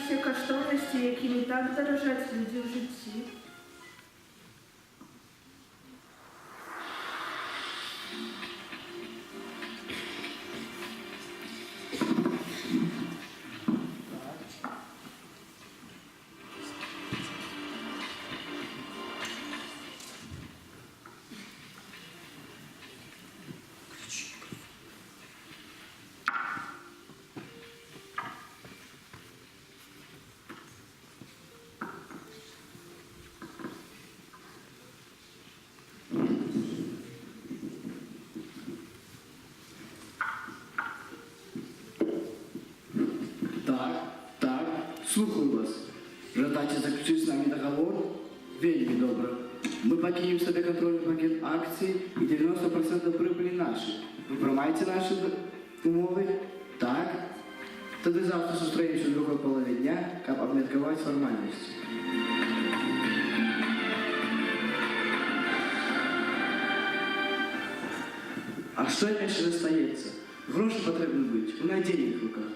найважливіші коштовності, якими так дорожать люди в житті. Слухаю вас. Жадаце заключыць з намі дагавор? Вельмі добра. Мы пакінем сабе кантрольны пакет акцый і 90% прыбылі нашы. Вы прымаеце нашы умовы? Так? Тады завтра сустрэемся ў другой палове дня, каб абмеркаваць фармальнасці. А што яшчэ застаецца? Грошы патрэбны быць у надзейных руках.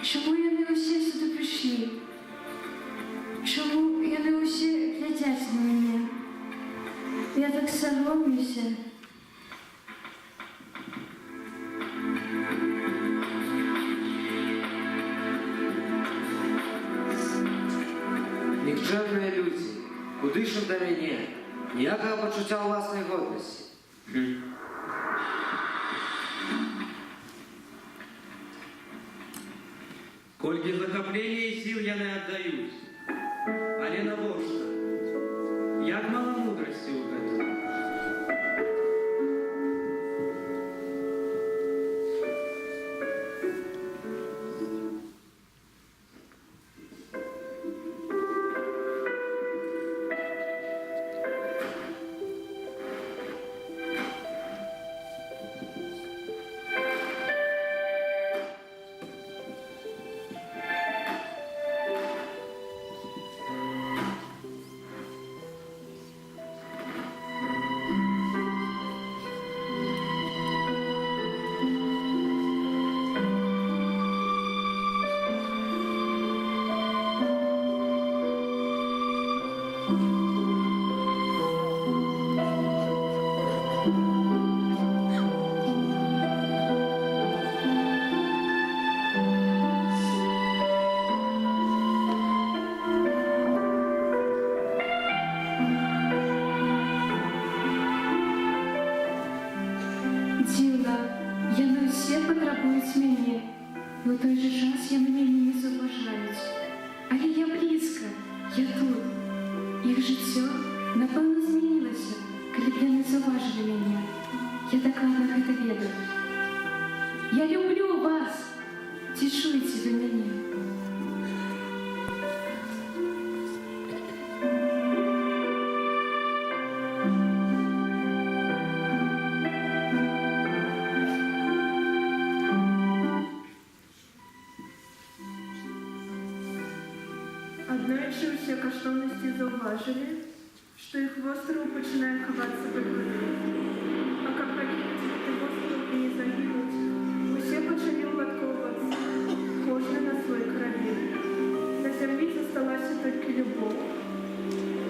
Чому яны ўсе сюды прыйшлі? Чому яны ўсе глядзяць на мяне? Я так саромлюся. Нікчемныя людзі, куды ж да мяне? Ніякага пачуцця ўласнай годнасці. Колькі захаплення і сіл яны аддаюць. Але навошта? Як мала мудрасці ў гэтым? Аднойчы ўсе каштоўнасці заўважылі, што іх востраў пачынае хавацца пад вадой. А каб пакінуць гэты востраў і не загінуць, усе пачалі ўладкоўвацца, кожны на свой карабель. На зямлі засталася толькі Любоў,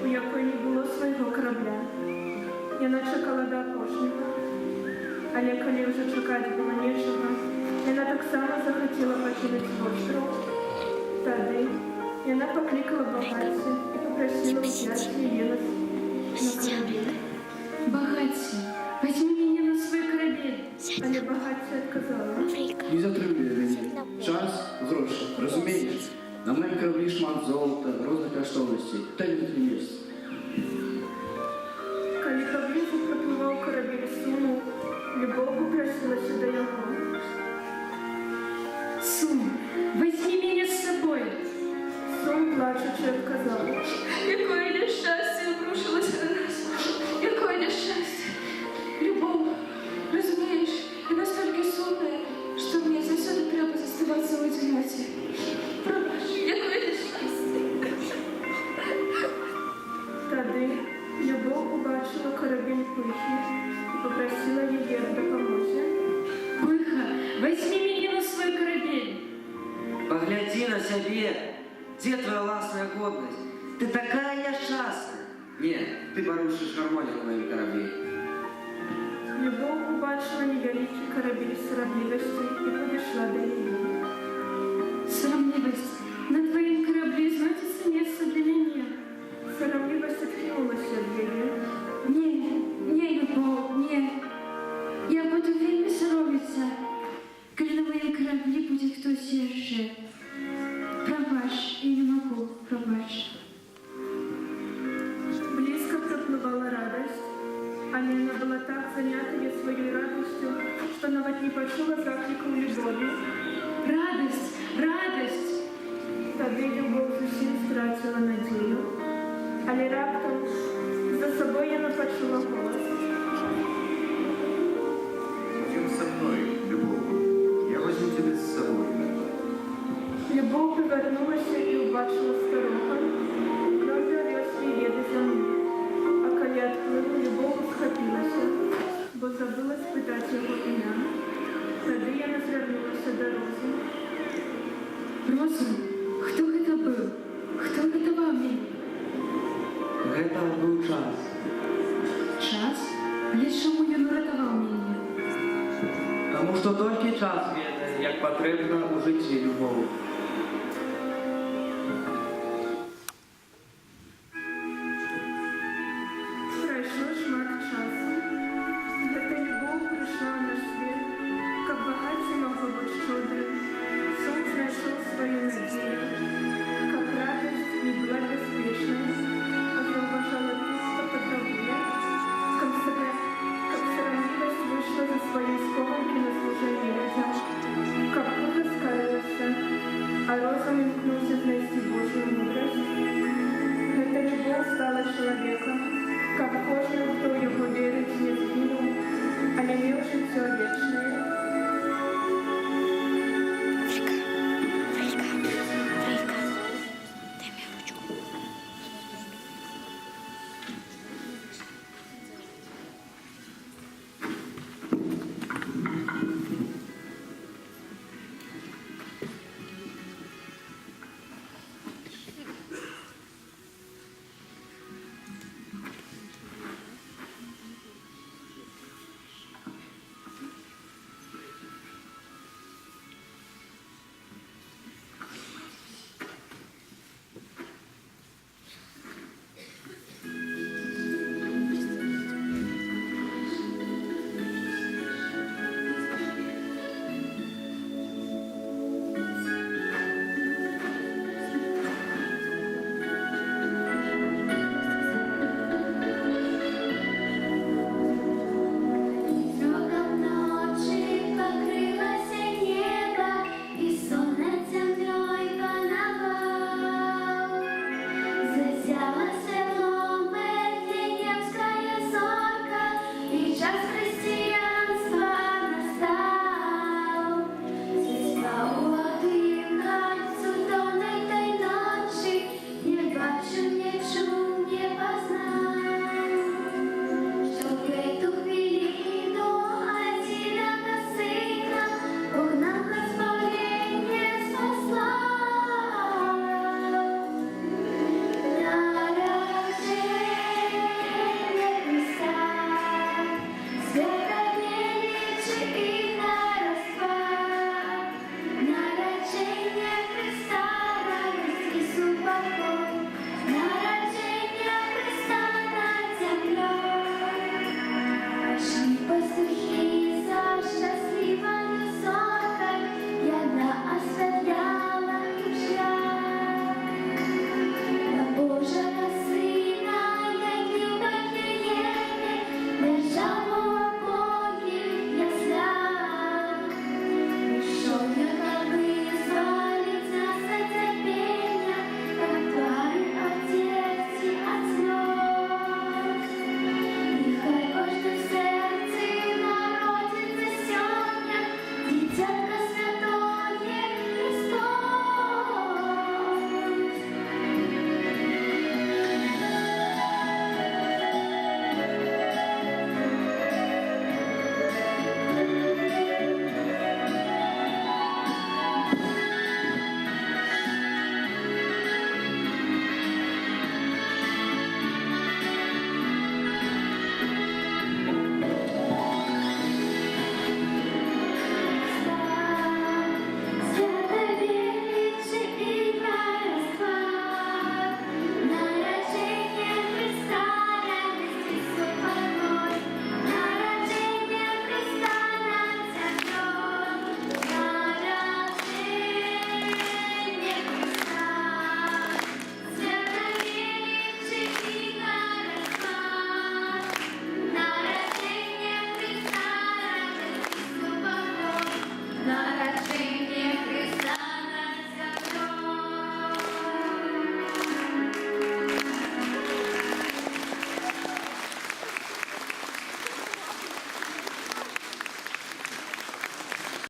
у якой не было свайго карабля. Яна чакала да апошняга, але калі ўжо чакаць было нечага, яна таксама захацела пакінуць востраў. Тады яна паклікала багацця і папрасіла ўзяць яе на карабель. Багацце, возьми меня на свой корабель. Але багацця адказала: Не затрымлюй мяне. Час, грошы, разумееш? На маім караблі шмат золота, розных каштоўнасцей. Дай мне месца. Калі паблізу праплываў карабель Суму, Любоў папрасілася да яго. Сум, возьми меня с собой. Сум, плачучы, адказаў: Какое несчастье обрушилось на нас. Какое несчастье. Любовь, разумеешь, я настолько сумная, что мне засюда треба заставаться в одиночестве. Пробачь, какое несчастье. Тады Любоў убачыла карабель Пыхі і папрасіла яе дапамозе. Пыха, возьми меня на свой корабель. Погляди на себе. Где твоя ласная годность? Ты такая несчастная. Нет, ты порушишь гармонию на моем корабле. Любоў убачыла невялікі карабель сарамлівасці і падышла да яе. Срамливость, на твоем корабле значится место для меня. Сарамлівасць адхінулася ад яе. Не, Любовь, не. Я буду вельмі соромиться, коли на моем корабле будет кто-то еще. Пробачь, я не могу, пробачь. Блізка праплывала радасць, але яна была так занятая сваёй радасцю, што нават не пачула заклікаў любові. Радость, радость! Тады Любоў зусім страціла надзею, але раптам за сабой яна пачула голас. Идем со мной, Любовь. Я возьму тебя с собой. Любоў павярнулася і ўбачыла старога, ён вялёз яе да зямлі. А калі адплыў, Любоў усхапілася, бо забыла спытаць яго імя. Тады яна звярнулася да Розы. Роза, кто это был? Кто рятовал меня? Это был час. Час? Але чому він рятував мене? Тому що тільки час ведає, як потрібно у житті любов.